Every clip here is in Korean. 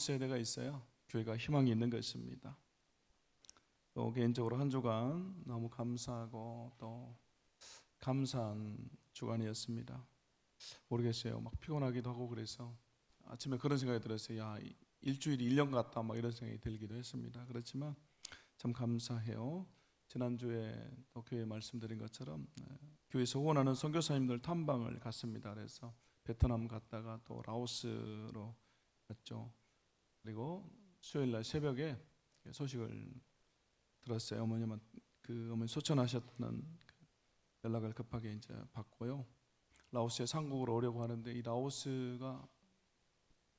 세대가 있어야 교회가 희망이 있는 것입니다. 또 개인적으로 한 주간 너무 감사하고 또 감사한 주간이었습니다. 모르겠어요. 막 피곤하기도 하고 그래서 아침에 그런 생각이 들었어요. 야, 일주일이 1년 같다 막 이런 생각이 들기도 했습니다. 그렇지만 참 감사해요. 지난주에 또 교회에 말씀드린 것처럼 교회에서 후원하는 선교사님들 탐방을 갔습니다. 그래서 베트남 갔다가 또 라오스로 갔죠. 그리고 수요일날 새벽에 소식을 들었어요. 어머니 소천하셨다는 연락을 급하게 이제 받고요. 라오스에 상국을 오려고 하는데 이 라오스가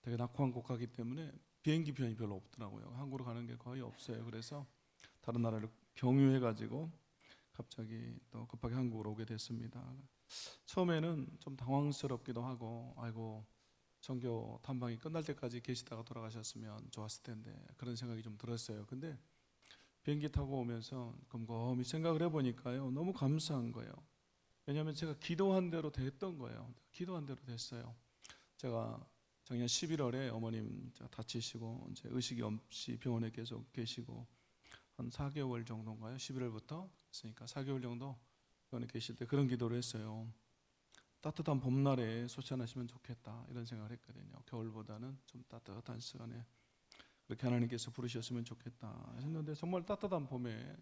되게 낙후한 국가이기 때문에 비행기 편이 별로 없더라고요. 한국으로 가는 게 거의 없어요. 그래서 다른 나라를 경유해가지고 갑자기 또 급하게 한국으로 오게 됐습니다. 처음에는 좀 당황스럽기도 하고 아이고 선교 탐방이 끝날 때까지 계시다가 돌아가셨으면 좋았을 텐데 그런 생각이 좀 들었어요. 근데 비행기 타고 오면서 곰곰이 생각을 해보니까요 너무 감사한 거예요. 왜냐하면 제가 기도한 대로 됐던 거예요. 기도한 대로 됐어요. 제가 작년 11월에 어머님 다치시고 이제 의식이 없이 병원에 계속 계시고 한 4개월 정도인가요? 11월부터 했으니까 4개월 정도 병원에 계실 때 그런 기도를 했어요. 따뜻한 봄날에 소천하시면 좋겠다 이런 생각을 했거든요. 겨울보다는 좀 따뜻한 시간에 그렇게 하나님께서 부르셨으면 좋겠다 했는데 정말 따뜻한 봄에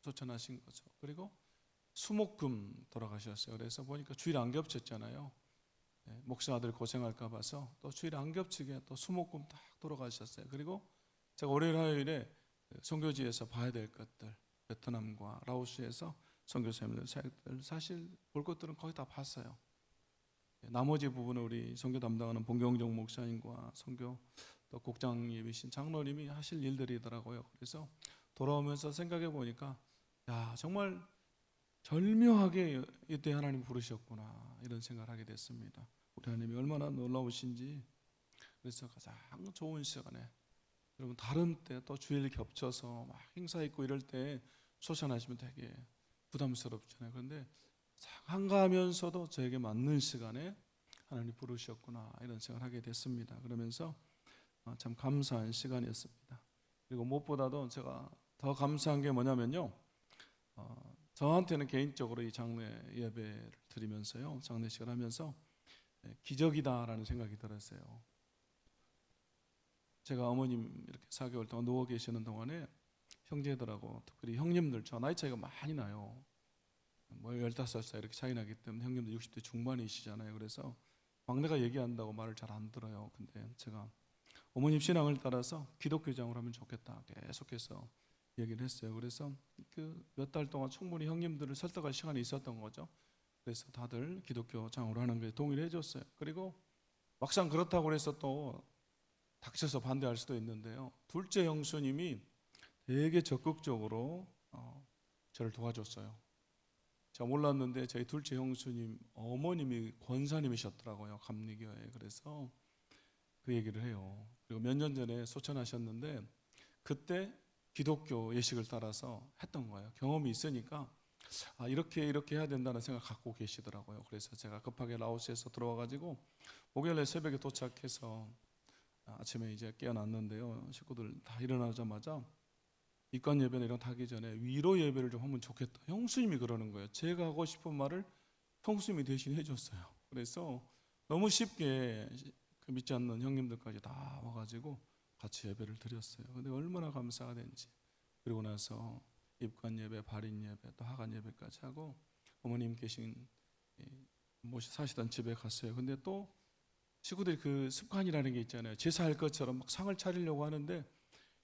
소천하신 거죠. 그리고 수목금 돌아가셨어요. 그래서 보니까 주일 안 겹쳤잖아요. 목사들 고생할까 봐서 또 주일 안 겹치게 또 수목금 딱 돌아가셨어요. 그리고 제가 월요일 화요일에 선교지에서 봐야 될 것들 베트남과 라오스에서 선교사님들 사역들 사실 볼 것들은 거의 다 봤어요. 나머지 부분은 우리 선교 담당하는 봉경정 목사님과 선교 또 국장 예비신 장로님이 하실 일들이더라고요. 그래서 돌아오면서 생각해 보니까 야 정말 절묘하게 이때 하나님 부르셨구나 이런 생각을 하게 됐습니다. 우리 하나님이 얼마나 놀라우신지. 그래서 가장 좋은 시간에 여러분 다른 때 또 주일 겹쳐서 막 행사 있고 이럴 때 소천하시면 되게 부담스럽잖아요. 그런데 한가하면서도 저에게 맞는 시간에 하나님 부르셨구나 이런 생각을 하게 됐습니다. 그러면서 참 감사한 시간이었습니다. 그리고 무엇보다도 제가 더 감사한 게 뭐냐면요, 저한테는 개인적으로 이 장례 예배를 드리면서요, 장례식을 하면서 기적이다라는 생각이 들었어요. 제가 어머님 이렇게 4개월 동안 누워 계시는 동안에 형제들하고 특별히 형님들, 저 나이 차이가 많이 나요. 뭐 15살 이렇게 차이 나기 때문에 형님들 60대 중반이시잖아요. 그래서 막내가 얘기한다고 말을 잘 안 들어요. 근데 제가 어머님 신앙을 따라서 기독교장으로 하면 좋겠다 계속해서 얘기를 했어요. 그래서 그 몇 달 동안 충분히 형님들을 설득할 시간이 있었던 거죠. 그래서 다들 기독교장으로 하는 거에 동의를 해줬어요. 그리고 막상 그렇다고 해서 또 닥쳐서 반대할 수도 있는데요. 둘째 형수님이 되게 적극적으로 저를 도와줬어요. 제가 몰랐는데 저희 둘째 형수님 어머님이 권사님이셨더라고요. 감리교회. 그래서 그 얘기를 해요. 그리고 몇 년 전에 소천하셨는데 그때 기독교 예식을 따라서 했던 거예요. 경험이 있으니까 이렇게 해야 된다는 생각 갖고 계시더라고요. 그래서 제가 급하게 라오스에서 들어와가지고 목요일에 새벽에 도착해서 아침에 이제 깨어났는데요. 식구들 다 일어나자마자 입관 예배나 이런 거 하기 전에 위로 예배를 좀 하면 좋겠다. 형수님이 그러는 거예요. 제가 하고 싶은 말을 형수님이 대신 해줬어요. 그래서 너무 쉽게 그 믿지 않는 형님들까지 다 와가지고 같이 예배를 드렸어요. 근데 얼마나 감사가 된지. 그리고 나서 입관 예배, 발인 예배, 또 하간 예배까지 하고 어머님 계신 사시던 집에 갔어요. 근데 또 식구들이 그 습관이라는 게 있잖아요. 제사할 것처럼 막 상을 차리려고 하는데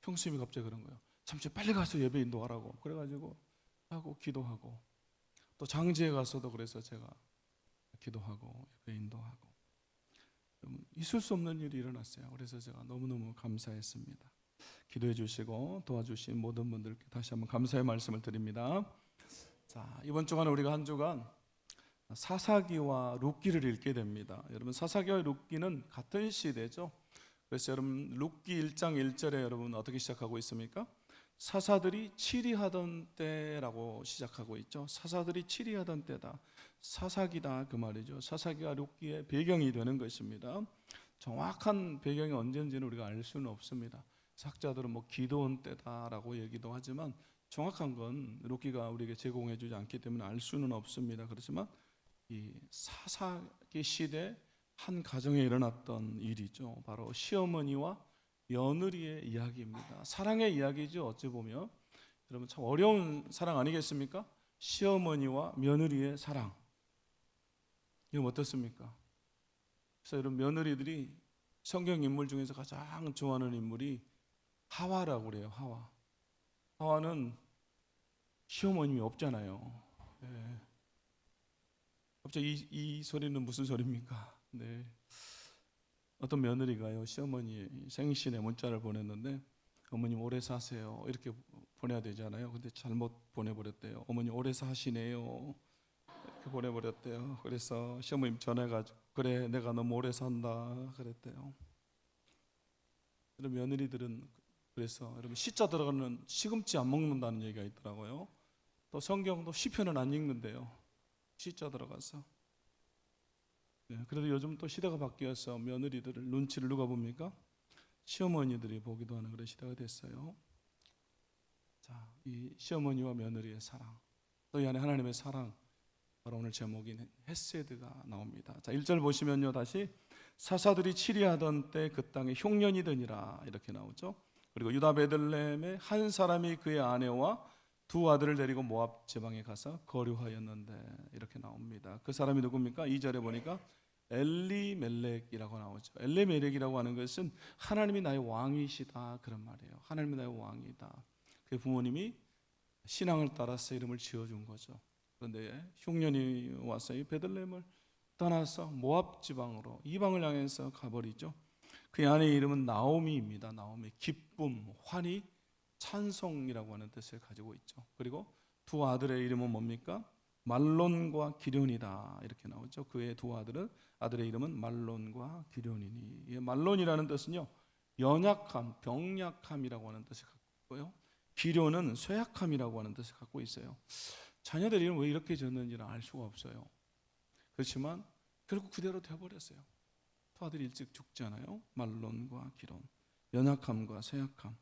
형수님이 갑자기 그런 거예요. 잠시 빨리 가서 예배 인도하라고. 그래가지고 하고 기도하고 또 장지에 가서도 그래서 제가 기도하고 예배 인도하고 있을 수 없는 일이 일어났어요. 그래서 제가 너무너무 감사했습니다. 기도해 주시고 도와주신 모든 분들께 다시 한번 감사의 말씀을 드립니다. 자, 이번 주간에 우리가 한 주간 사사기와 룻기를 읽게 됩니다. 여러분 사사기와 룻기는 같은 시대죠. 그래서 여러분 룻기 1장 1절에 여러분 어떻게 시작하고 있습니까? 사사들이 치리하던 때라고 시작하고 있죠. 사사들이 치리하던 때다. 사사기다 그 말이죠. 사사기와 룻기의 배경이 되는 것입니다. 정확한 배경이 언제인지는 우리가 알 수는 없습니다. 학자들은 뭐 기도원 때다라고 얘기도 하지만 정확한 건 루키가 우리에게 제공해주지 않기 때문에 알 수는 없습니다. 그렇지만 이 사사기 시대 한 가정에 일어났던 일이죠. 바로 시어머니와 며느리의 이야기입니다. 사랑의 이야기죠. 어찌 보면 여러분 참 어려운 사랑 아니겠습니까? 시어머니와 며느리의 사랑. 이건 어떻습니까? 그래서 여러분 며느리들이 성경 인물 중에서 가장 좋아하는 인물이 하와라고 그래요. 하와. 하와는 시어머님이 없잖아요. 네. 갑자기 이 소리는 무슨 소리입니까? 네. 어떤 며느리가요 시어머니 생신에 문자를 보냈는데 어머님 오래 사세요 이렇게 보내야 되잖아요. 근데 잘못 보내버렸대요. 어머니 오래 사시네요 이렇게 보내버렸대요. 그래서 시어머님 전화해가지고 그래 내가 너무 오래 산다 그랬대요. 여러분 며느리들은 그래서 여러분 시자 들어가는 시금치 안 먹는다는 얘기가 있더라고요. 또 성경도 시편은 안 읽는데요. 시자 들어가서. 네, 그래도 요즘 또 시대가 바뀌어서 며느리들을 눈치를 누가 봅니까? 시어머니들이 보기도 하는 그런 시대가 됐어요. 자, 이 시어머니와 며느리의 사랑, 또 이 안에 하나님의 사랑, 바로 오늘 제목인 헤세드가 나옵니다. 자, 1절 보시면요, 다시 사사들이 치리하던 때 그 땅에 흉년이 드니라 이렇게 나오죠. 그리고 유다 베들레헴에 한 사람이 그의 아내와 두 아들을 데리고 모압 지방에 가서 거류하였는데 이렇게 나옵니다. 그 사람이 누굽니까? 2절에 보니까 엘리멜렉이라고 나오죠. 엘리멜렉이라고 하는 것은 하나님이 나의 왕이시다 그런 말이에요. 하나님이 나의 왕이다. 그 부모님이 신앙을 따라서 이름을 지어준 거죠. 그런데 흉년이 와서 이 베들레헴을 떠나서 모압 지방으로 이방을 향해서 가버리죠. 그 아내의 이름은 나오미입니다. 나오미, 기쁨, 환희, 찬송이라고 하는 뜻을 가지고 있죠. 그리고 두 아들의 이름은 뭡니까? 말론과 기련이다 이렇게 나오죠. 그의 두 아들의 이름은 말론과 기련이니. 말론이라는 뜻은요 연약함, 병약함이라고 하는 뜻을 갖고 있고요. 기련은 쇠약함이라고 하는 뜻을 갖고 있어요. 자녀들 이름 왜 이렇게 지었는지는 알 수가 없어요. 그렇지만 결국 그대로 되어버렸어요. 두 아들이 일찍 죽잖아요. 말론과 기련, 연약함과 쇠약함.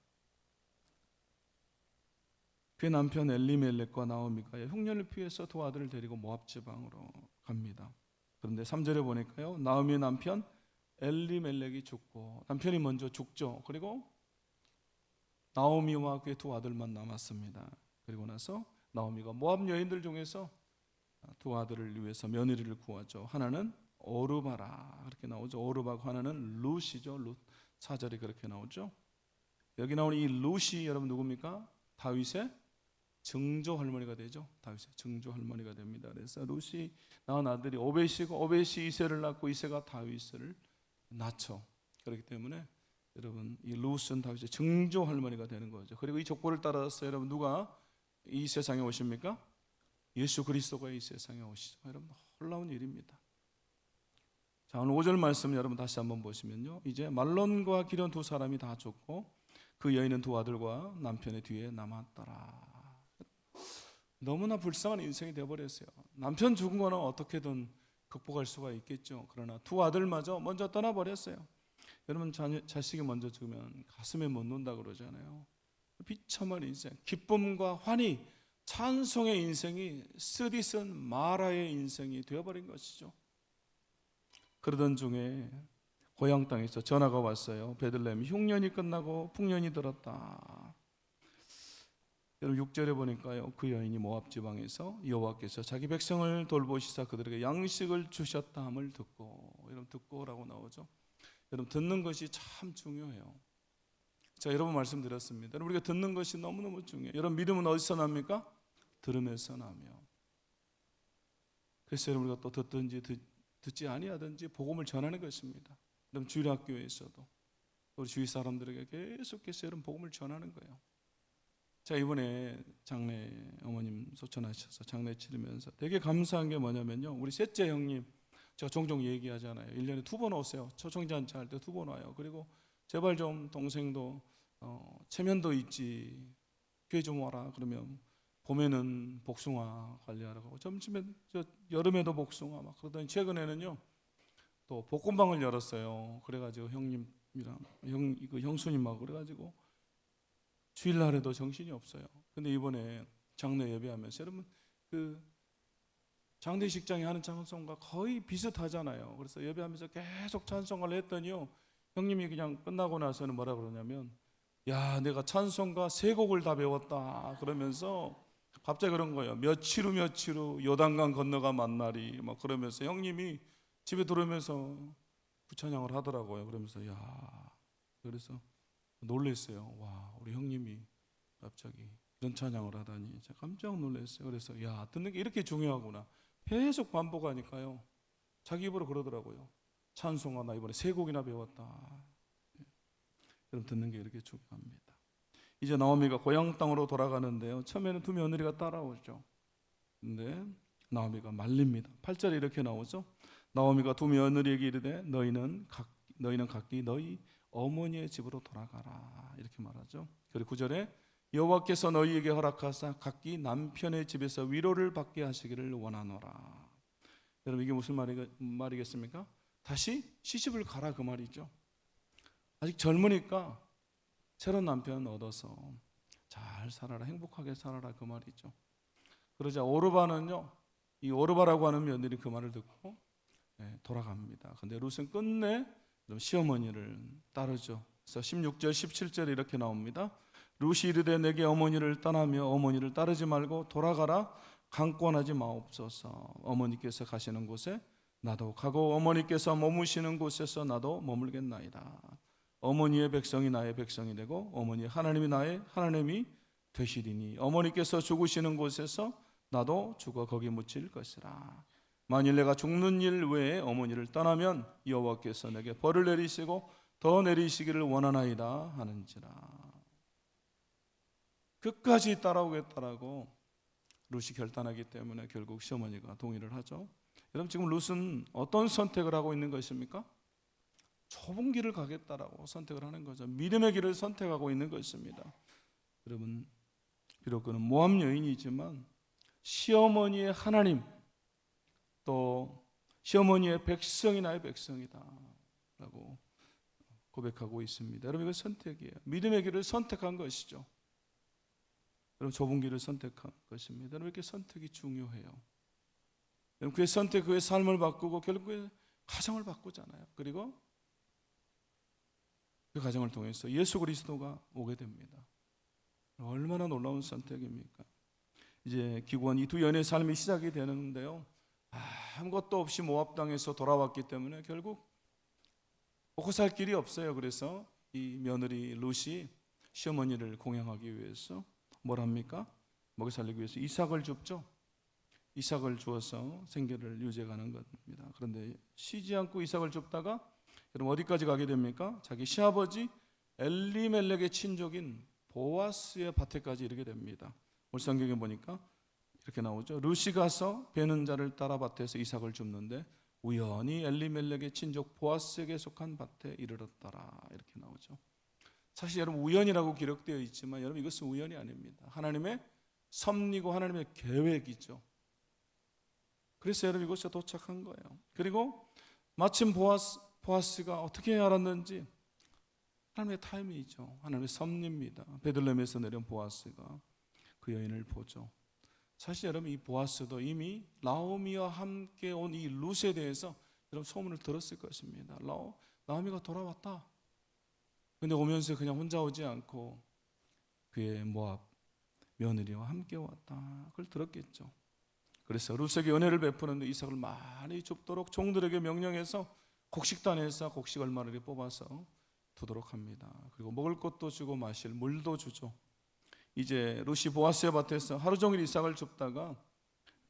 그의 남편 엘리멜렉과 나오미가 흉년을 피해서 두 아들을 데리고 모압 지방으로 갑니다. 그런데 3절에 보니까요 나오미의 남편 엘리멜렉이 죽고 남편이 먼저 죽죠. 그리고 나오미와 그의 두 아들만 남았습니다. 그리고 나서 나오미가 모압 여인들 중에서 두 아들을 위해서 며느리를 구하죠. 하나는 오르바라 이렇게 나오죠. 오르바고 하나는 룻이죠. 룻. 4절에 그렇게 나오죠. 여기 나오는 이 룻이 여러분 누굽니까? 다윗의 증조 할머니가 되죠. 다윗의 증조 할머니가 됩니다. 그래서 룻이 낳은 아들이 오벳이고 오벳이 이새를 낳고 이새가 다윗을 낳죠. 그렇기 때문에 여러분 이 룻은 다윗의 증조 할머니가 되는 거죠. 그리고 이 족보를 따라서 여러분 누가 이 세상에 오십니까? 예수 그리스도가 이 세상에 오시죠. 여러분 놀라운 일입니다. 자, 오늘 5절 말씀 여러분 다시 한번 보시면요. 이제 말론과 기련 두 사람이 다 죽고 그 여인은 두 아들과 남편의 뒤에 남았더라. 너무나 불쌍한 인생이 되어버렸어요. 남편 죽은 거는 어떻게든 극복할 수가 있겠죠. 그러나 두 아들마저 먼저 떠나버렸어요. 여러분 자식이 먼저 죽으면 가슴에 못 놓는다 그러잖아요. 비참한 인생, 기쁨과 환희, 찬송의 인생이 쓰디쓴 마라의 인생이 되어버린 것이죠. 그러던 중에 고향 땅에서 전화가 왔어요. 베들레헴 흉년이 끝나고 풍년이 들었다. 여러분 6절에 보니까요 그 여인이 모압 지방에서 여호와께서 자기 백성을 돌보시사 그들에게 양식을 주셨다 함을 듣고, 여러분 듣고라고 나오죠. 여러분 듣는 것이 참 중요해요. 제가 여러 번 말씀드렸습니다. 우리가 듣는 것이 너무너무 중요해요. 여러분 믿음은 어디서 납니까? 들음에서 나며. 그래서 여러분 우리가 또 듣든지 듣지 아니하든지 복음을 전하는 것입니다. 여러분 주일학교에서도 우리 주위 사람들에게 계속해서 여러분 복음을 전하는 거예요. 자, 이번에 장례 어머님 소천하셔서 장례 치르면서 되게 감사한 게 뭐냐면요, 우리 셋째 형님 제가 종종 얘기하잖아요. 1년에 2번 오세요. 초청잔치 할 때 2번 와요. 그리고 제발 좀 동생도 체면도 있지 교회 좀 와라. 그러면 봄에는 복숭아 관리하라고, 점심에 여름에도 복숭아 막 그러더니 최근에는요 또 볶음방을 열었어요. 그래가지고 형님이랑 형수님하고 그래가지고 주일날에도 정신이 없어요. 근데 이번에 장례 예배하면서 여러분 그 장례식장에 하는 찬송과 거의 비슷하잖아요. 그래서 예배하면서 계속 찬송가를 했더니요, 형님이 그냥 끝나고 나서는 뭐라 그러냐면, 야, 내가 찬송가 3곡을 다 배웠다 그러면서 갑자기 그런 거예요. 며칠 후 요단강 건너가 만나리 막 그러면서 형님이 집에 들어오면서 부찬양을 하더라고요. 그러면서 야, 그래서 놀랬어요. 와, 우리 형님이 갑자기 이런 찬양을 하다니 제가 깜짝 놀랐어요. 그래서 야, 듣는 게 이렇게 중요하구나. 계속 반복하니까요, 자기 입으로 그러더라고요. 찬송아 나 이번에 3곡이나 배웠다. 여러분 듣는 게 이렇게 중요합니다. 이제 나오미가 고향 땅으로 돌아가는데요, 처음에는 2 며느리가 따라오죠. 근데 나오미가 말립니다. 8절에 이렇게 나오죠. 나오미가 2 며느리에게 이르되 너희는 각기 너희 어머니의 집으로 돌아가라 이렇게 말하죠. 그리고 9절에 여호와께서 너희에게 허락하사 각기 남편의 집에서 위로를 받게 하시기를 원하노라. 여러분 이게 무슨 말이겠습니까? 다시 시집을 가라 그 말이죠. 아직 젊으니까 새로운 남편 얻어서 잘 살아라, 행복하게 살아라 그 말이죠. 그러자 오르바는요, 이 오르바라고 하는 며느리 그 말을 듣고 돌아갑니다. 근데 룻은 끝내 시어머니를 따르죠. 그래서 16절 17절에 이렇게 나옵니다. 룻이 이르되 내게 어머니를 떠나며 어머니를 따르지 말고 돌아가라, 강권하지 마옵소서. 어머니께서 가시는 곳에 나도 가고 어머니께서 머무시는 곳에서 나도 머물겠나이다. 어머니의 백성이 나의 백성이 되고 어머니의 하나님이 나의 하나님이 되시리니 어머니께서 죽으시는 곳에서 나도 죽어 거기 묻힐 것이라. 만일 내가 죽는 일 외에 어머니를 떠나면 여호와께서 내게 벌을 내리시고 더 내리시기를 원하나이다 하는지라. 끝까지 따라오겠다라고 룻이 결단하기 때문에 결국 시어머니가 동의를 하죠. 여러분 지금 룻은 어떤 선택을 하고 있는 것입니까? 좁은 길을 가겠다라고 선택을 하는 거죠. 믿음의 길을 선택하고 있는 것입니다. 여러분 비록 그는 모함 여인이지만 시어머니의 하나님, 또 시어머니의 백성이 나의 백성이다 라고 고백하고 있습니다. 여러분 이건 선택이에요. 믿음의 길을 선택한 것이죠. 여러분 좁은 길을 선택한 것입니다. 여러분 이렇게 선택이 중요해요. 여러분 그의 선택, 그의 삶을 바꾸고 결국에 가정을 바꾸잖아요. 그리고 그 가정을 통해서 예수 그리스도가 오게 됩니다. 얼마나 놀라운 선택입니까? 이제 기구한 이 2 연의 삶이 시작이 되는데요, 아무것도 없이 모압 땅에서 돌아왔기 때문에 결국 먹고 살 길이 없어요. 그래서 이 며느리 룻이 시어머니를 공양하기 위해서 뭘 합니까? 먹여 살리기 위해서 이삭을 줍죠. 이삭을 주어서 생계를 유지해가는 겁니다. 그런데 쉬지 않고 이삭을 줍다가 여러분 어디까지 가게 됩니까? 자기 시아버지 엘리멜렉의 친족인 보아스의 밭에까지 이르게 됩니다. 오늘 성경에 보니까 이렇게 나오죠. 룻이 가서 베는 자를 따라 밭에서 이삭을 줍는데 우연히 엘리멜렉의 친족 보아스에게 속한 밭에 이르렀더라 이렇게 나오죠. 사실 여러분 우연이라고 기록되어 있지만 여러분 이것은 우연이 아닙니다. 하나님의 섭리고 하나님의 계획이죠. 그래서 여러분 이곳에 도착한 거예요. 그리고 마침 보아스가 어떻게 알았는지 하나님의 타이밍이죠. 하나님의 섭리입니다. 베들레헴에서 내려온 보아스가 그 여인을 보죠. 사실 여러분 이 보아스도 이미 나오미와 함께 온 이 룻에 대해서 여러분 소문을 들었을 것입니다. 나오미가 돌아왔다. 근데 오면서 그냥 혼자 오지 않고 그의 모압 며느리와 함께 왔다. 그걸 들었겠죠. 그래서 룻에게 은혜를 베푸는데 이삭을 많이 줍도록 종들에게 명령해서 곡식단에서 곡식 얼마를 뽑아서 두도록 합니다. 그리고 먹을 것도 주고 마실 물도 주죠. 이제 룻이 보아스의 밭에서 하루 종일 이삭을 줍다가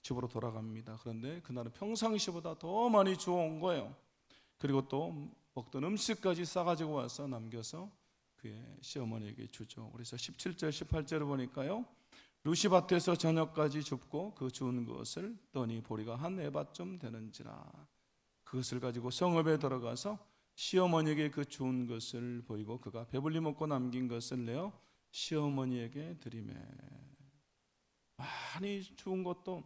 집으로 돌아갑니다. 그런데 그날은 평상시보다 더 많이 주워온 거예요. 그리고 또 먹던 음식까지 싸가지고 와서 남겨서 그의 시어머니에게 주죠. 그래서 17절 18절을 보니까요, 룻이 밭에서 저녁까지 줍고 그 주운 것을 떠니 보리가 한 에바쯤 되는지라. 그것을 가지고 성읍에 들어가서 시어머니에게 그 주운 것을 보이고 그가 배불리 먹고 남긴 것을 내어 시어머니에게 드리매. 많이 주운 것도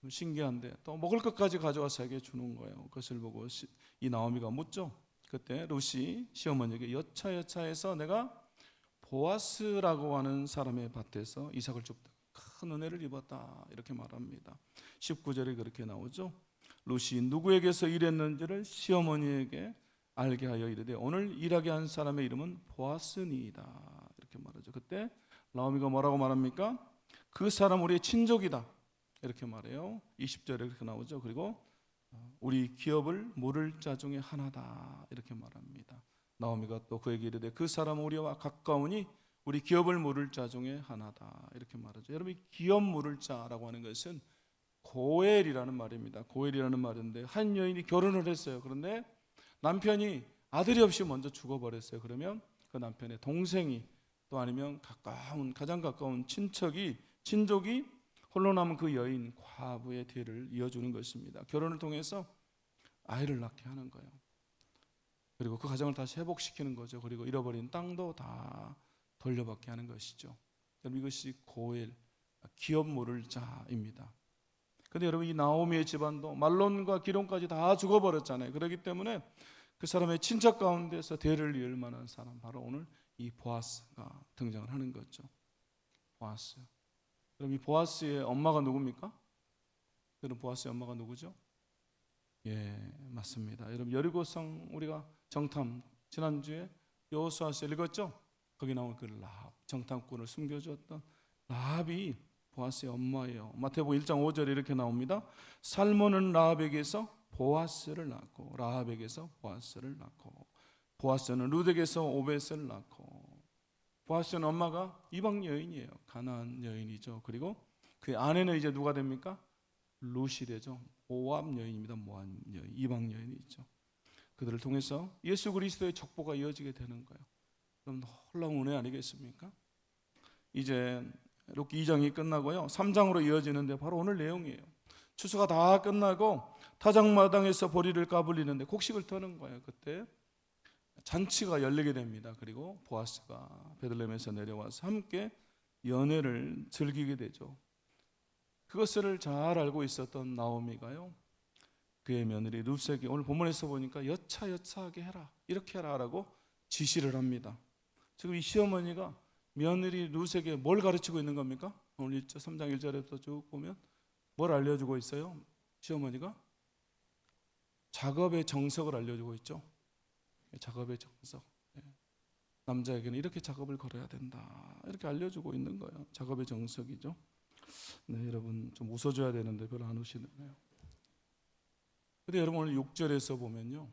신기한데 또 먹을 것까지 가져와서 자기에게 주는 거예요. 그것을 보고 이 나오미가 묻죠. 그때 룻이 시어머니에게 여차여차해서 내가 보아스라고 하는 사람의 밭에서 이삭을 줍다 큰 은혜를 입었다 이렇게 말합니다. 19절에 그렇게 나오죠. 룻이 누구에게서 일했는지를 시어머니에게 알게 하여 이르되 오늘 일하게 한 사람의 이름은 보아스니이다 이렇게 말하죠. 그때 나오미가 뭐라고 말합니까? 그 사람 우리의 친족이다 이렇게 말해요. 20절에 그렇게 나오죠. 그리고 우리 기업을 물을 자 중에 하나다 이렇게 말합니다. 나오미가 또 그에게 이르되 그 사람은 우리와 가까우니 우리 기업을 물을 자 중에 하나다 이렇게 말하죠. 여러분, 기업 물을 자라고 하는 것은 고엘이라는 말입니다. 고엘이라는 말인데 한 여인이 결혼을 했어요. 그런데 남편이 아들이 없이 먼저 죽어버렸어요. 그러면 그 남편의 동생이 또 아니면 가장 가까운 친족이 홀로 남은 그 여인 과부의 뒤를 이어주는 것입니다. 결혼을 통해서 아이를 낳게 하는 거예요. 그리고 그 가정을 다시 회복시키는 거죠. 그리고 잃어버린 땅도 다 돌려받게 하는 것이죠. 여러분, 이것이 고엘, 기업 물을 자입니다. 그런데 여러분, 이 나오미의 집안도 말론과 기론까지 다 죽어버렸잖아요. 그렇기 때문에 그 사람의 친척 가운데서 대를 이을 만한 사람, 바로 오늘 이 보아스가 등장을 하는 거죠. 보아스. 그럼 이 보아스의 엄마가 누굽니까? 여러분, 보아스의 엄마가 누구죠? 예, 맞습니다. 여러분, 여리고성 우리가 정탐 지난주에 여호수아서 읽었죠? 거기 나온 그 라합, 정탐꾼을 숨겨주었던 라합이 보아스의 엄마예요. 마태복음 1장 5절에 이렇게 나옵니다. 살몬은 라합에게서 보아스를 낳고 라합에게서 보아스를 낳고 보아스는 룻에게서 오벳을 낳고. 보아스는 엄마가 이방 여인이에요. 가나안 여인이죠. 그리고 그 아내는 이제 누가 됩니까? 룻이 되죠. 모압 여인입니다. 모압 여인, 이방 여인이죠. 그들을 통해서 예수 그리스도의 족보가 이어지게 되는 거예요. 그럼 놀라운 은혜 아니겠습니까? 이제 룻기 2장이 끝나고요, 3장으로 이어지는데 바로 오늘 내용이에요. 추수가 다 끝나고 타작마당에서 보리를 까불리는데 곡식을 터는 거예요. 그때 잔치가 열리게 됩니다. 그리고 보아스가 베들레헴에서 내려와서 함께 연회를 즐기게 되죠. 그것을 잘 알고 있었던 나오미가요, 그의 며느리 룻에게 오늘 본문에서 보니까 여차하게 해라, 이렇게 해라라고 지시를 합니다. 지금 이 시어머니가 며느리 룻에게 뭘 가르치고 있는 겁니까? 오늘 3장 1절에서 쭉 보면 뭘 알려주고 있어요? 시어머니가 작업의 정석을 알려주고 있죠. 작업의 정석. 남자에게는 이렇게 작업을 걸어야 된다, 이렇게 알려주고 있는 거예요. 작업의 정석이죠. 네, 여러분 좀 웃어줘야 되는데 별로 안 웃으시네요. 근데 여러분 오늘 6절에서 보면요,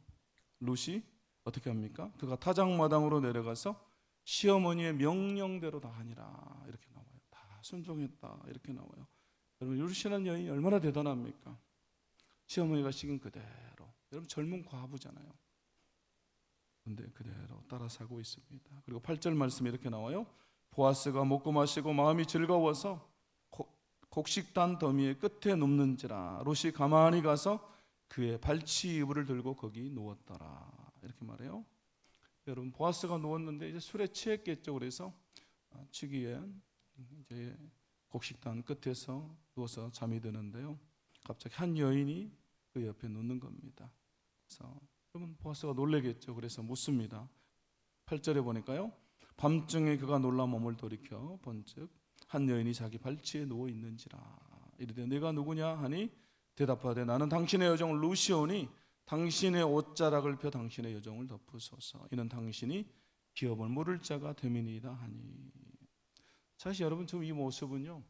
룻이 어떻게 합니까? 그가 타작마당으로 내려가서 시어머니의 명령대로 다 하니라 이렇게 나와요. 다 순종했다 이렇게 나와요. 여러분, 룻이라는 여인이 얼마나 대단합니까? 시어머니가 시킨 그대로. 여러분, 젊은 과부잖아요. 그런데 그대로 따라 사고 있습니다. 그리고 8절 말씀이 이렇게 나와요. 보아스가 먹고 마시고 마음이 즐거워서 곡식단 더미의 끝에 눕는지라 룻이 가만히 가서 그의 발치 이불을 들고 거기 누웠더라 이렇게 말해요. 여러분, 보아스가 누웠는데 이제 술에 취했겠죠. 그래서 취기에 이제 곡식단 끝에서 누워서 잠이 드는데요, 갑자기 한 여인이 그 옆에 눕는 겁니다. 그래서 여러분, 보아스가 놀라겠죠. 그래서 묻습니다. 8절에 보니까요, 밤중에 그가 놀라 몸을 돌이켜 본즉 한 여인이 자기 발치에 누워 있는지라. 이르되 내가 누구냐 하니 대답하되 나는 당신의 여종 룻이오니 당신의 옷자락을 펴 당신의 여종을 덮으소서. 이는 당신이 기업을 물을 자가 됨이니이다 하니. 사실 여러분, 지금 이 모습은요,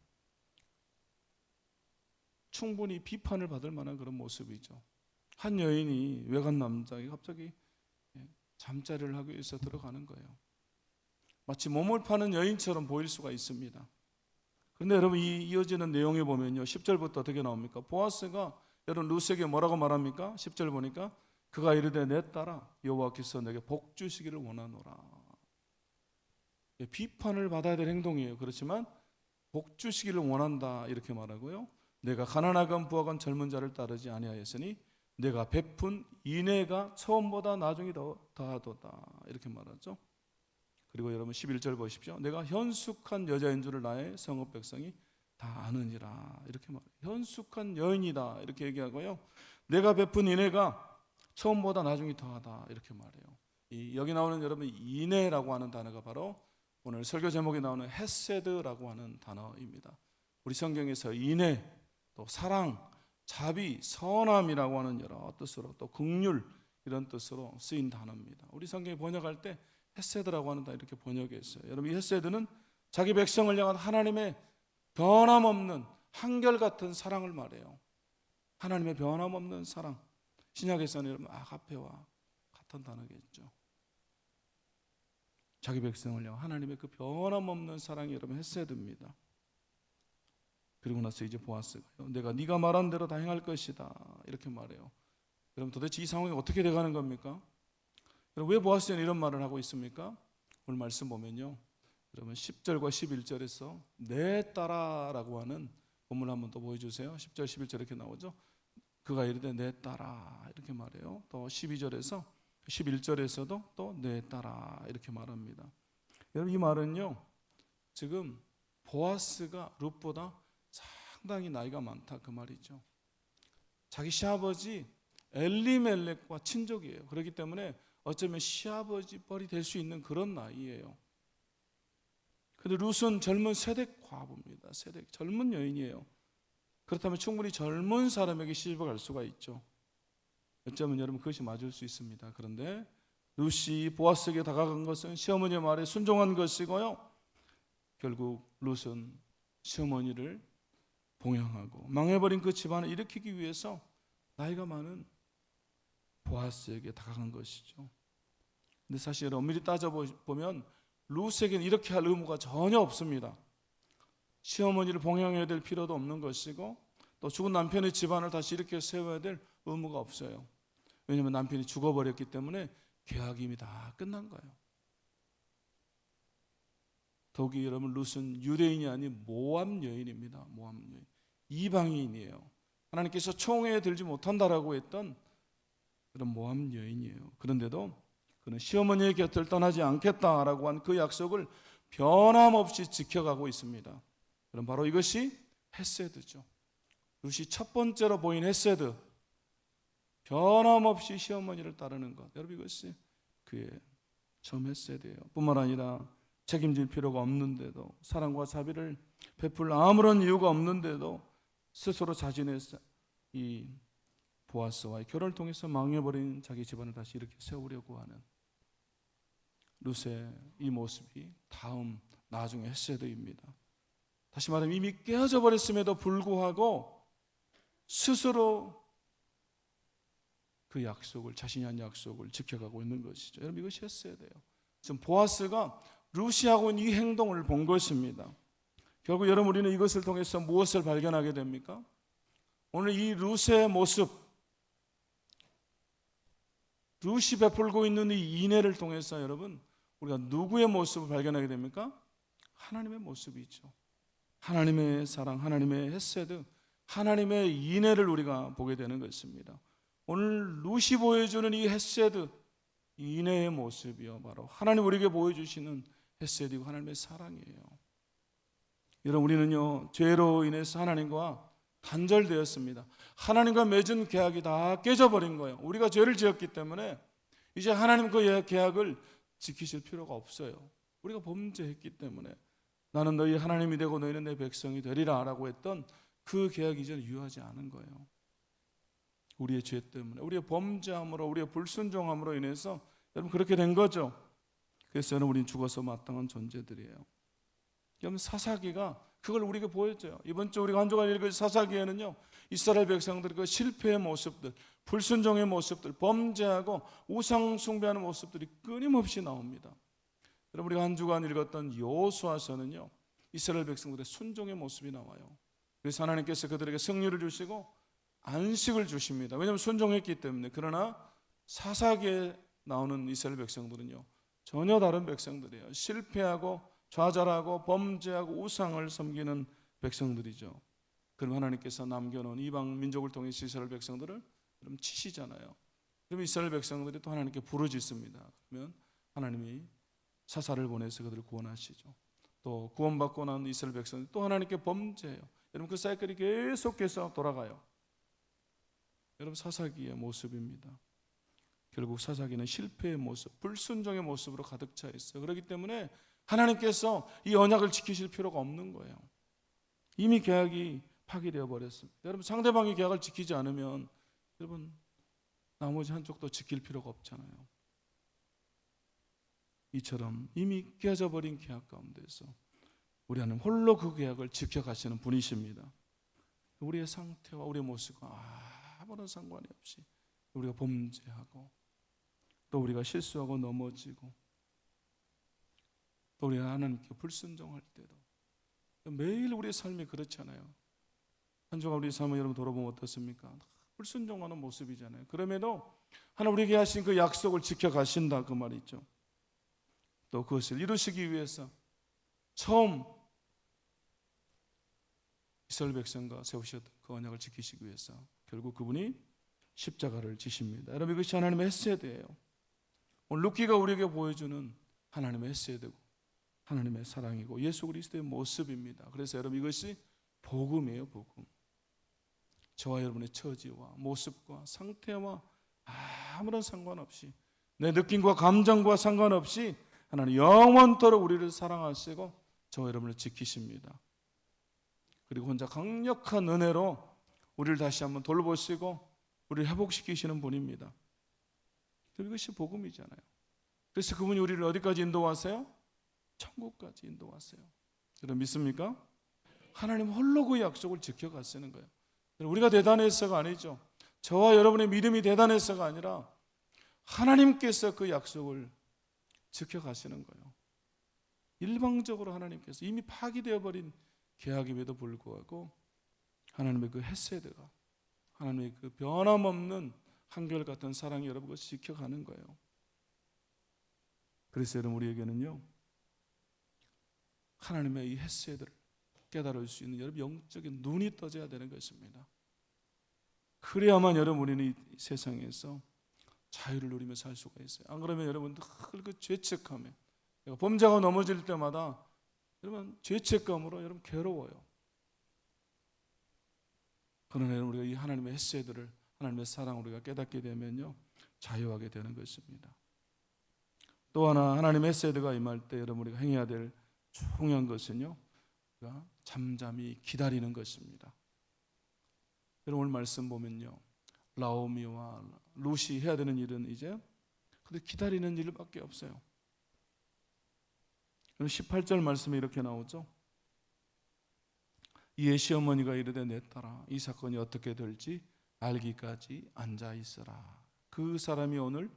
충분히 비판을 받을 만한 그런 모습이죠. 한 여인이 외간 남자에게 갑자기 잠자리를 하기 위해서 들어가는 거예요. 마치 몸을 파는 여인처럼 보일 수가 있습니다. 그런데 여러분, 이 이어지는 내용에 보면요, 10절부터 어떻게 나옵니까? 보아스가 여러분 룻에게 뭐라고 말합니까? 10절 보니까 그가 이르되 내 딸아 여호와께서 내게 복 주시기를 원하노라. 비판을 받아야 될 행동이에요. 그렇지만 복 주시기를 원한다 이렇게 말하고요, 내가 가난하건 부하건 젊은 자를 따르지 아니하였으니 내가 베푼 인애가 처음보다 나중이 더 다하도다 이렇게 말하죠. 그리고 여러분 11절 보십시오. 내가 현숙한 여자인 줄을 나의 성읍 백성이 다 아느니라 이렇게 말해요. 현숙한 여인이다 이렇게 얘기하고요. 내가 베푼 인애가 처음보다 나중이 더하다 이렇게 말해요. 여기 나오는 여러분 인애라고 하는 단어가 바로 오늘 설교 제목에 나오는 헤세드라고 하는 단어입니다. 우리 성경에서 인애, 또 사랑, 자비, 선함이라고 하는 여러 뜻으로 또 긍휼 이런 뜻으로 쓰인 단어입니다. 우리 성경에 번역할 때 헤세드라고 하는 단어 이렇게 번역했어요. 여러분 이 헤세드는 자기 백성을 향한 하나님의 변함없는 한결같은 사랑을 말해요. 하나님의 변함없는 사랑. 신약에서는 여러분 아가페와 같은 단어겠죠. 자기 백성을 향한 하나님의 그 변함없는 사랑이 여러분 헤세드입니다. 그리고 나서 이제 보아스가요. 내가 네가 말한 대로 다 행할 것이다 이렇게 말해요. 여러분 도대체 이 상황이 어떻게 돼가는 겁니까? 여러분 왜 보아스는 이런 말을 하고 있습니까? 오늘 말씀 보면요. 여러분 10절과 11절에서 내 딸아라고 하는 본문 한번 또 보여주세요. 10절 11절 이렇게 나오죠. 그가 이르되 내 딸아 이렇게 말해요. 또 12절에서 11절에서도 또 내 딸아 이렇게 말합니다. 여러분 이 말은요. 지금 보아스가 룻보다 상당히 나이가 많다 그 말이죠. 자기 시아버지 엘리멜렉과 친족이에요. 그렇기 때문에 어쩌면 시아버지 뻘이 될 수 있는 그런 나이예요. 근데 룻은 젊은 세댁 과부입니다. 세댁 젊은 여인이에요. 그렇다면 충분히 젊은 사람에게 시집을 갈 수가 있죠. 어쩌면 여러분 그것이 맞을 수 있습니다. 그런데 룻이 보아스에게 다가간 것은 시어머니의 말에 순종한 것이고요. 결국 룻은 시어머니를 봉양하고 망해버린 그 집안을 일으키기 위해서 나이가 많은 보아스에게 다가간 것이죠. 근데 사실 엄밀히 따져보면 룻에게는 이렇게 할 의무가 전혀 없습니다. 시어머니를 봉양해야 될 필요도 없는 것이고 또 죽은 남편의 집안을 다시 일으켜 세워야 될 의무가 없어요. 왜냐하면 남편이 죽어버렸기 때문에 계약이 이미 다 끝난 거예요. 더욱이 여러분 룻은 유대인이 아닌 모압 여인입니다. 모압 여인. 이방인이에요. 하나님께서 총회에 들지 못한다라고 했던 그런 모압 여인이에요. 그런데도 그는 시어머니의 곁을 떠나지 않겠다라고 한 그 약속을 변함없이 지켜가고 있습니다. 그럼 바로 이것이 헤세드죠. 룻이 첫 번째로 보인 헤세드. 변함없이 시어머니를 따르는 것. 여러분 이것이 그의 처음 헤세드예요. 뿐만 아니라 책임질 필요가 없는데도 사랑과 자비를 베풀 아무런 이유가 없는데도 스스로 자신의 이 보아스와의 결혼을 통해서 망해버린 자기 집안을 다시 이렇게 세우려고 하는 룻의 이 모습이 다음 나중에 헤세드입니다. 다시 말하면 이미 깨어져 버렸음에도 불구하고 스스로 그 약속을 자신이 한 약속을 지켜가고 있는 것이죠. 여러분 이것이 헤세드예요. 지금 보아스가 룻이 하고 있는 이 행동을 본 것입니다. 결국 여러분 우리는 이것을 통해서 무엇을 발견하게 됩니까? 오늘 이 룻의 모습, 룻이 베풀고 있는 이 인애를 통해서 여러분 우리가 누구의 모습을 발견하게 됩니까? 하나님의 모습이죠. 하나님의 사랑, 하나님의 헤세드, 하나님의 인애를 우리가 보게 되는 것입니다. 오늘 룻이 보여주는 이 헤세드, 이 인애의 모습이요 바로 하나님 우리에게 보여주시는 헤세드이고 하나님의 사랑이에요. 여러분 우리는요 죄로 인해서 하나님과 단절되었습니다. 하나님과 맺은 계약이 다 깨져버린 거예요. 우리가 죄를 지었기 때문에 이제 하나님 그 계약을 지키실 필요가 없어요. 우리가 범죄했기 때문에 나는 너희 하나님이 되고 너희는 내 백성이 되리라 라고 했던 그 계약이 이제 유효하지 않은 거예요. 우리의 죄 때문에 우리의 범죄함으로 우리의 불순종함으로 인해서 여러분 그렇게 된 거죠. 그래서 여러분 우리는 죽어서 마땅한 존재들이에요. 여러분 사사기가 그걸 우리에게 보여줘요. 이번 주 우리가 한 주간 읽을 사사기에는요 이스라엘 백성들의 그 실패의 모습들, 불순종의 모습들, 범죄하고 우상 숭배하는 모습들이 끊임없이 나옵니다. 여러분 우리가 한 주간 읽었던 여호수아서는요 이스라엘 백성들의 순종의 모습이 나와요. 그래서 하나님께서 그들에게 승리를 주시고 안식을 주십니다. 왜냐하면 순종했기 때문에. 그러나 사사기에 나오는 이스라엘 백성들은요 전혀 다른 백성들이에요. 실패하고 좌절하고 범죄하고 우상을 섬기는 백성들이죠. 그럼 하나님께서 남겨놓은 이방 민족을 통해서 이스라엘 백성들을 그럼 치시잖아요. 그럼 이스라엘 백성들이 또 하나님께 부르짖습니다. 그러면 하나님이 사사를 보내서 그들을 구원하시죠. 또 구원받고 난 이스라엘 백성이 또 하나님께 범죄해요. 여러분 그 사이클이 계속해서 돌아가요. 여러분 사사기의 모습입니다. 결국 사사기는 실패의 모습, 불순종의 모습으로 가득 차 있어요. 그렇기 때문에 하나님께서 이 언약을 지키실 필요가 없는 거예요. 이미 계약이 파기되어 버렸습니다. 여러분 상대방이 계약을 지키지 않으면 여러분 나머지 한쪽도 지킬 필요가 없잖아요. 이처럼 이미 깨져 버린 계약 가운데서 우리 하나님 홀로 그 계약을 지켜가시는 분이십니다. 우리의 상태와 우리의 모습과 아무런 상관이 없이 우리가 범죄하고 또 우리가 실수하고 넘어지고 또 우리가 하나님께 불순종할 때도 매일 우리의 삶이 그렇잖아요. 한 주간 우리 삶을 여러분 돌아보면 어떻습니까? 불순종하는 모습이잖아요. 그럼에도 하나님 우리에게 하신 그 약속을 지켜가신다 그 말이죠. 또 그것을 이루시기 위해서 처음 이스라엘 백성과 세우셨던 그 언약을 지키시기 위해서 결국 그분이 십자가를 지십니다. 여러분 이것이 하나님의 헤세드예요. 오늘 루키가 우리에게 보여주는 하나님의 헤세드고 하나님의 사랑이고 예수 그리스도의 모습입니다. 그래서 여러분 이것이 복음이에요. 복음. 저와 여러분의 처지와 모습과 상태와 아무런 상관없이 내 느낌과 감정과 상관없이 하나님 영원토록 우리를 사랑하시고 저와 여러분을 지키십니다. 그리고 혼자 강력한 은혜로 우리를 다시 한번 돌보시고 우리를 회복시키시는 분입니다. 이것이 복음이잖아요. 그래서 그분이 우리를 어디까지 인도하세요? 천국까지 인도하세요. 여러분 믿습니까? 하나님 홀로 그 약속을 지켜가시는 거예요. 우리가 대단해서가 아니죠. 저와 여러분의 믿음이 대단해서가 아니라 하나님께서 그 약속을 지켜가시는 거예요. 일방적으로 하나님께서 이미 파기되어 버린 계약임에도 불구하고 하나님의 그 헤세드가 하나님의 그 변함없는 한결같은 사랑이 여러분을 지켜가는 거예요. 그래서 여러분 우리에게는요 하나님의 이 헤세드를 깨달을 수 있는 여러분 영적인 눈이 떠져야 되는 것입니다. 그래야만 여러분 우리는 이 세상에서 자유를 누리며 살 수가 있어요. 안 그러면 여러분 늘 그 죄책감에 범죄가 넘어질 때마다 여러분 죄책감으로 여러분 괴로워요. 그러나 여러분 우리가 이 하나님의 헤세드를 하나님의 사랑을 우리가 깨닫게 되면요 자유하게 되는 것입니다. 또 하나 하나님의 헤세드가 임할 때 여러분 우리가 행해야 될 중요한 것은요 우리가 잠잠히 기다리는 것입니다. 여러분 오늘 말씀 보면요 라오미와 룻이 해야 되는 일은 이제 근데 기다리는 일밖에 없어요. 18절 말씀에 이렇게 나오죠. 이에 시어머니가 이르되 내 딸아 이 사건이 어떻게 될지 알기까지 앉아 있으라. 그 사람이 오늘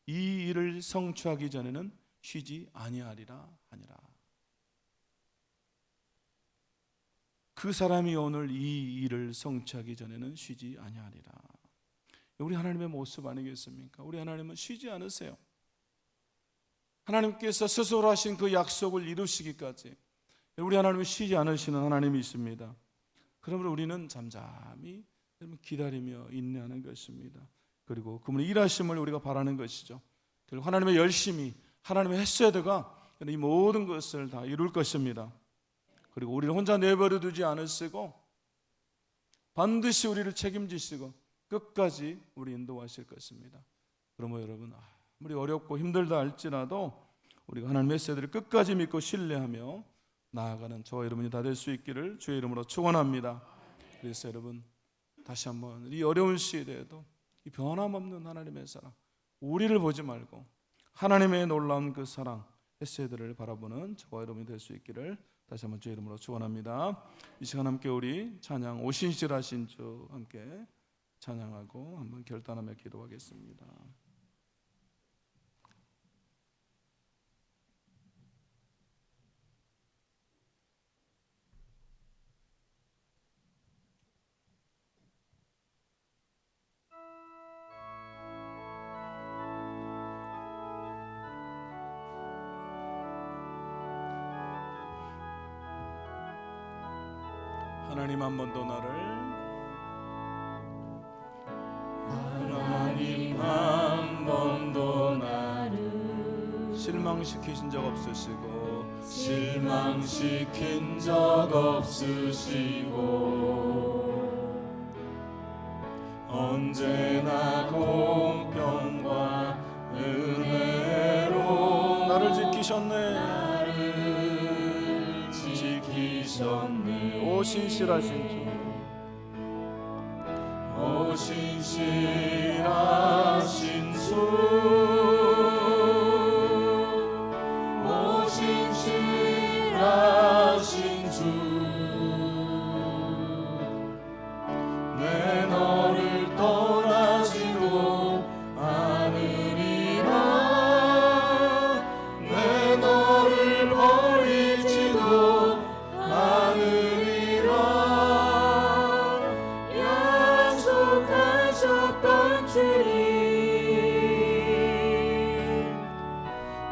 이 일을 성취하기 전에는 쉬지 아니하리라 하니라. 그 사람이 오늘 이 일을 성취하기 전에는 쉬지 아니하리라. 우리 하나님의 모습 아니겠습니까? 우리 하나님은 쉬지 않으세요. 하나님께서 스스로 하신 그 약속을 이루시기까지 우리 하나님은 쉬지 않으시는 하나님이 있습니다. 그러므로 우리는 잠잠히 기다리며 인내하는 것입니다. 그리고 그분의 일하심을 우리가 바라는 것이죠. 그리고 하나님의 열심히 하나님의 헤세드가 이 모든 것을 다 이룰 것입니다. 그리고 우리를 혼자 내버려 두지 않으시고 반드시 우리를 책임지시고 끝까지 우리 인도하실 것입니다. 그러므로 여러분 아무리 어렵고 힘들다 할지라도 우리가 하나님의 메시지를 끝까지 믿고 신뢰하며 나아가는 저와 여러분이 다 될 수 있기를 주의 이름으로 축원합니다. 그래서 여러분 다시 한번 이 어려운 시대에도 이 변함없는 하나님의 사랑 우리를 보지 말고 하나님의 놀라운 그 사랑 메시지를 바라보는 저와 여러분이 될 수 있기를 다시 한번 주의 이름으로 축원합니다. 이 시간 함께 우리 찬양 오신실하신 주 함께 찬양하고 한번 결단하며 기도하겠습니다. 하나님 한 번도 나를 하나님 한 번도 나를 실망시키신 적 없으시고 실망시킨 적 없으시고 언제나 공평과 은혜로 나를 지키셨네. 나를 지키셨네. 오 신실하신 주, 오 신실하신 주, 오 신실하신 주, 내 너를 떠나지도 않으리라, 내 너를 버리지도 않으리라 약속하셨던 주님,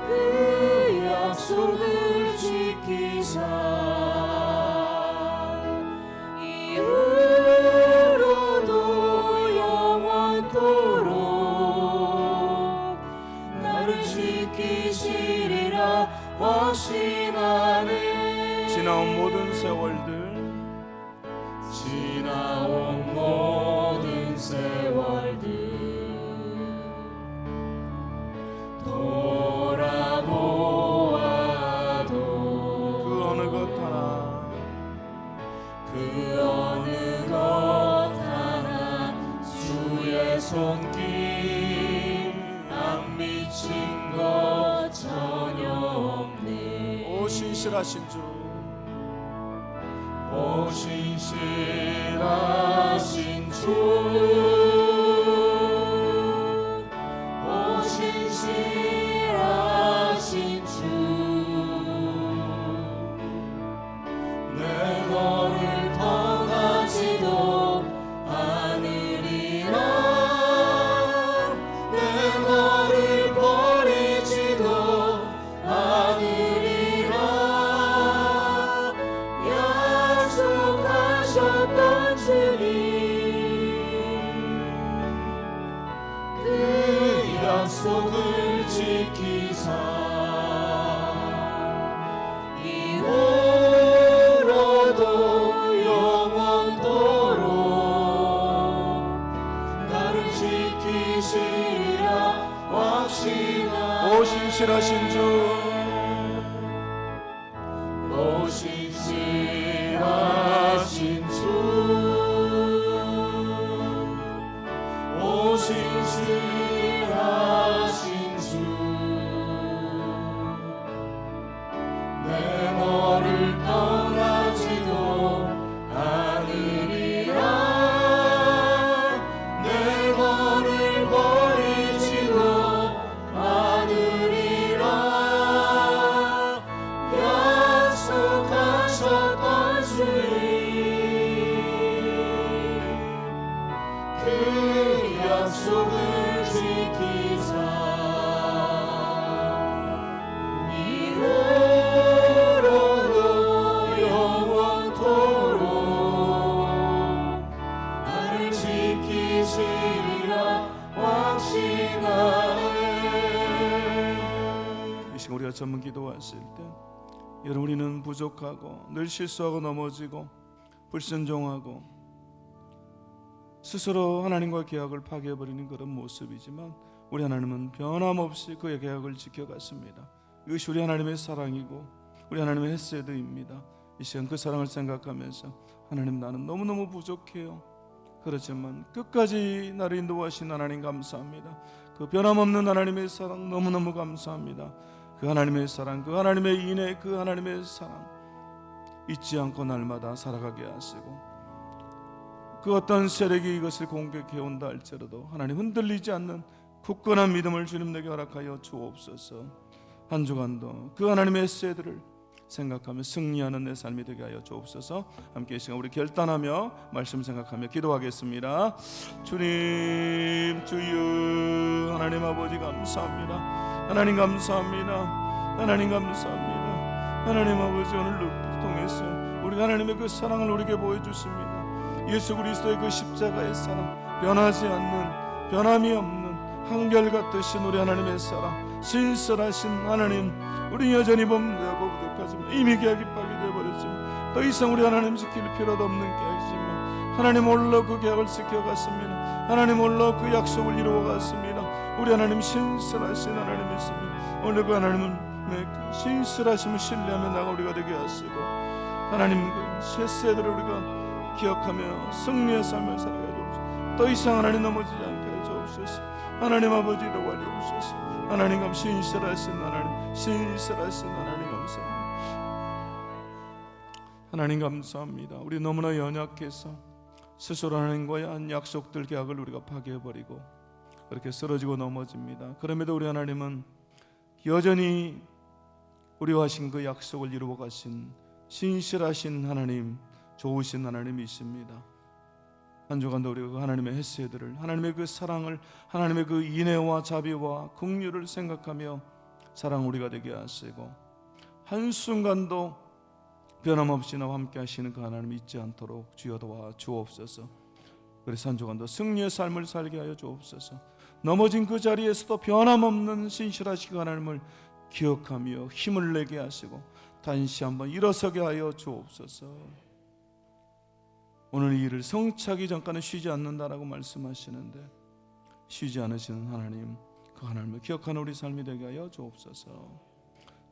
그 약속을 지키사 이후로도 영원토록 나를 지키시리라 확신하네. 지나온 모든 세월들, 지나온 모든 세월들 돌아보아도 그 어느 것 하나, 그 어느 것 하나 주의 손길 안 미친 것 전혀 없네. 오 신실하신 주, 오 신실하신 주, 오 신실하신 주, 내 너를 떠나지도 않으리라, 내 너를 버리지도 않으리라 약속하셨던 주님, 그 약속을 지키사 이후로도 영원토록 나를 지키시리라 확신하네. 오 신실하신 주, 오 신실하신 주, 오 신실하신 주, 내 너를 떠나지도 않으리라, 내 너를 버리지도 않으리라 약속하셨던 주님, 그 약속을 지키사 이후로도 영원토록 나를 지키시리라 확신하네. 이 시간 우리가 전문 기도하실 때, 여러분 우리는 부족하고 늘 실수하고 넘어지고 불순종하고 스스로 하나님과 계약을 파괴해버리는 그런 모습이지만, 우리 하나님은 변함없이 그의 계약을 지켜갔습니다. 이것이 우리 하나님의 사랑이고 우리 하나님의 헤세드입니다. 이 시간 그 사랑을 생각하면서, 하나님 나는 너무너무 부족해요. 그렇지만 끝까지 나를 인도하신 하나님 감사합니다. 그 변함없는 하나님의 사랑 너무너무 감사합니다. 그 하나님의 사랑, 그 하나님의 인애, 그 하나님의 사랑 잊지 않고 날마다 살아가게 하시고, 그 어떤 세력이 이것을 공격해 온다 할지라도 하나님 흔들리지 않는 굳건한 믿음을 주님에게 허락하여 주옵소서. 한 주간도 그 하나님의 헤세드를 생각하며 승리하는 내 삶이 되게 하여 주옵소서. 함께 이 시간 우리 결단하며 말씀 생각하며 기도하겠습니다. 주님, 주여, 하나님 아버지 감사합니다. 하나님 감사합니다. 하나님 감사합니다. 하나님 아버지, 오늘 통해서 우리 하나님의 그 사랑을 우리에게 보여주십니다. 예수 그리스도의 그 십자가의 사랑, 변하지 않는, 변함이 없는 한결같으신 우리 하나님의 사랑, 신실하신 하나님, 우리 여전히 범죄하고 부족하지만 이미 계약이 파괴되어 버렸지만 더 이상 우리 하나님 지킬 필요도 없는 계약이지만 하나님 홀로 그 계약을 지켜갔습니다. 하나님 홀로 그 약속을 이루어갔습니다. 우리 하나님 신실하신 하나님이십니다. 오늘 그 하나님은 그 신실하심을 신뢰하며 나가 우리가 되게 하시고 하나님 그 셰세들을 우리가 기억하며 승리의 삶을 살아가 주옵소서. 더 이상 하나님 넘어지지 않게 해 주옵소서. 하나님 아버지라고 하여 주옵소서. 하나님 감 신실하신 하나님, 신실하신 하나님 감사합니다. 하나님 감사합니다. 우리 너무나 연약해서 스스로 하나님과의 한 약속들 계약을 우리가 파괴해버리고 그렇게 쓰러지고 넘어집니다. 그럼에도 우리 하나님은 여전히 우리와 하신 그 약속을 이루어 가신 신실하신 하나님, 좋으신 하나님이십니다. 한 주간도 우리가 그 하나님의 헤세드를, 하나님의 그 사랑을, 하나님의 그 인애와 자비와 긍휼을 생각하며 사랑 우리가 되게 하시고 한순간도 변함없이 나와 함께 하시는 그 하나님 잊지 않도록 주여 도와 주옵소서. 그래서 한 주간도 승리의 삶을 살게 하여 주옵소서. 넘어진 그 자리에서도 변함없는 신실하신 그 하나님을 기억하며 힘을 내게 하시고 다시 한번 일어서게 하여 주옵소서. 오늘 이 일을 성취하기 전까지는 쉬지 않는다라고 말씀하시는데 쉬지 않으시는 하나님, 그 하나님을 기억하는 우리 삶이 되게 하여 주옵소서.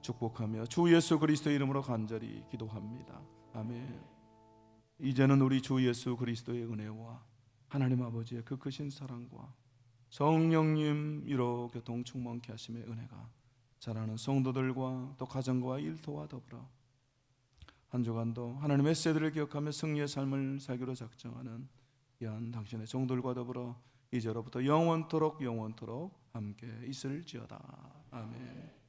축복하며 주 예수 그리스도의 이름으로 간절히 기도합니다. 아멘. 이제는 우리 주 예수 그리스도의 은혜와 하나님 아버지의 그 크신 사랑과 성령님 이로 교통 충만케 하심의 은혜가 자라는 성도들과 또 가정과 일터와 더불어 한 주간도 하나님의 메시지를 기억하며 승리의 삶을 살기로 작정하는 귀한 당신의 종들과 더불어 이제로부터 영원토록 함께 있을지어다. 아멘.